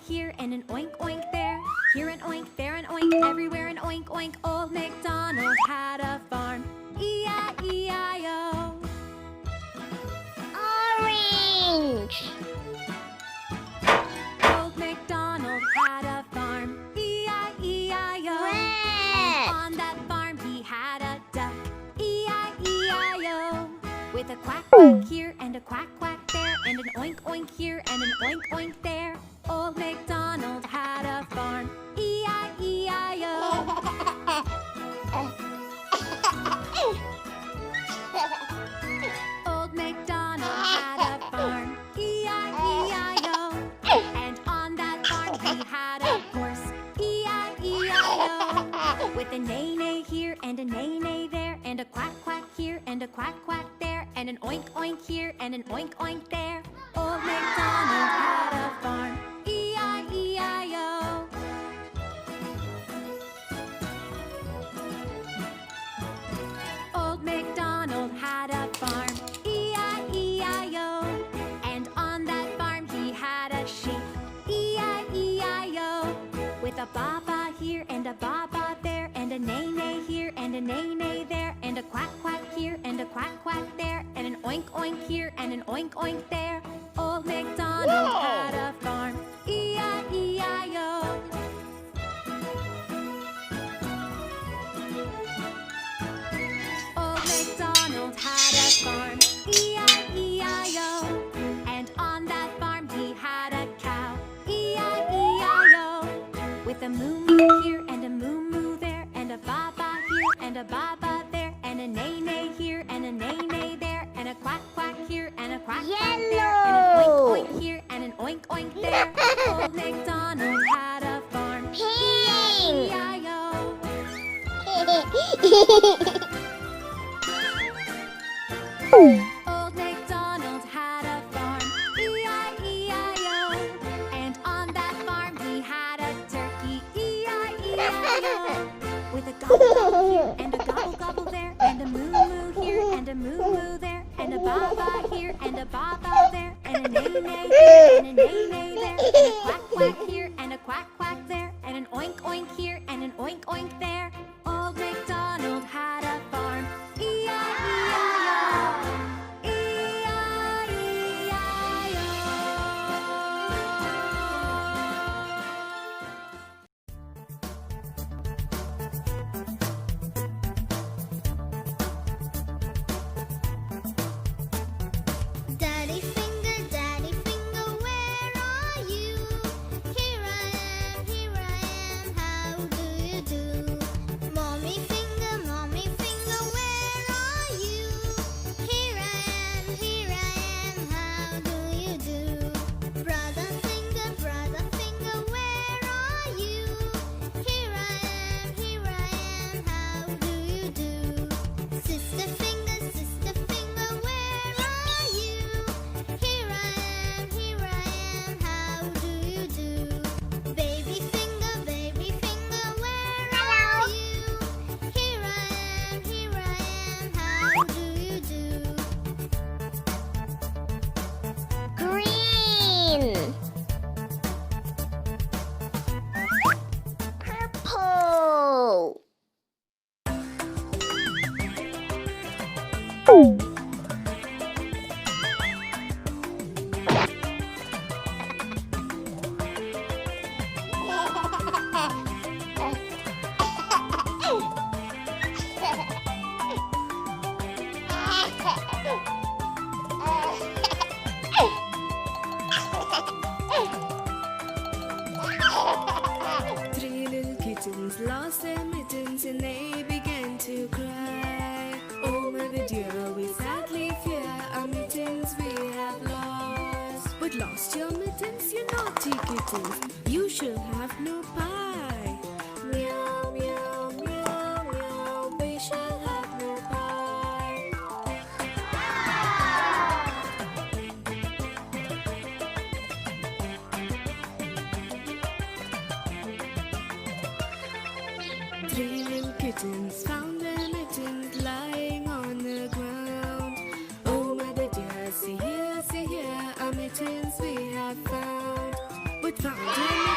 here and an oink oink there. Here an oink, there an oink, everywhere an oink oink. Old MacDonald had a farm. E-I-E-I-O. Orange. Old MacDonald had a farm. E-I-E-I-O. Red. And on that farm he had a duck. E-I-E-I-O. With a quack quack here and a quack quack there, and an oink oink here and an oink oink there. Old MacDonald had a farm. E-I-E-I-O. Old MacDonald had a farm. E-I-E-I-O. And on that farm he had a horse. E-I-E-I-O. With a neigh-neigh here and a neigh-neigh there, and a quack quack here and a quack quack there, and an oink oink here and an oink oink there. Old MacDonald had a farm. E-I-E-I-O. Old MacDonald had a farm. E-I-E-I-O. And on that farm he had a sheep. E-I-E-I-O. With a baa-baa here and a baa-baa there, and a neigh-neigh here and a neigh-neigh there, and a quack quack here and a quack quack there, and an oink oink here and an oink oink there. Old MacDonald had a farm. E-I-E-I-O. Old MacDonald had a farm. E-I-E-I-O. And on that farm he had a cow. E-I-E-I-O. With a moo-moo here and a moo-moo there, and a baa-baa here and a baa-baa there, and a neigh-neigh here and a neigh-neigh there, and a quack quack here and a quack quack there, and an oink oink here and an oink oink there. Old MacDonald had a farm. Pink. E-I-E-I-O. Old MacDonald had a farm. E-I-E-I-O. And on that farm he had a turkey. E-I-E-I-O. With a gobble gobble here and a gobble gobble there, and a moo moo here and a moo moo there, and a baa-baa here and a baa-baa there, and a neigh-neigh here and a neigh-neigh there, and a quack quack here and a quack quack there, and an oink oink here and an oink oink there. Old MacDonald had a farm. E-I-E-I-O. Daddy finger, where are you? Here I am, how do you do? Mommy finger, where are you? Here I am, how do you do? Brother finger, where are you? Here I am, how do you do? Sister finger, where are you? Here I am, how do you do? Baby finger, where are you? Here I am, how do you do? Green. Purple. Three little kittens lost their mittens and they began to cry. Oh, mother dear, we sadly fear our mittens we have lost. But lost your mittens, you naughty kittens, you shall have no pie. Meow, meow, meow, meow, we shall have no pie. Three little kittens found their mittens lying on the ground. Oh, mother dear, see here, our mittens we have found. But found Dear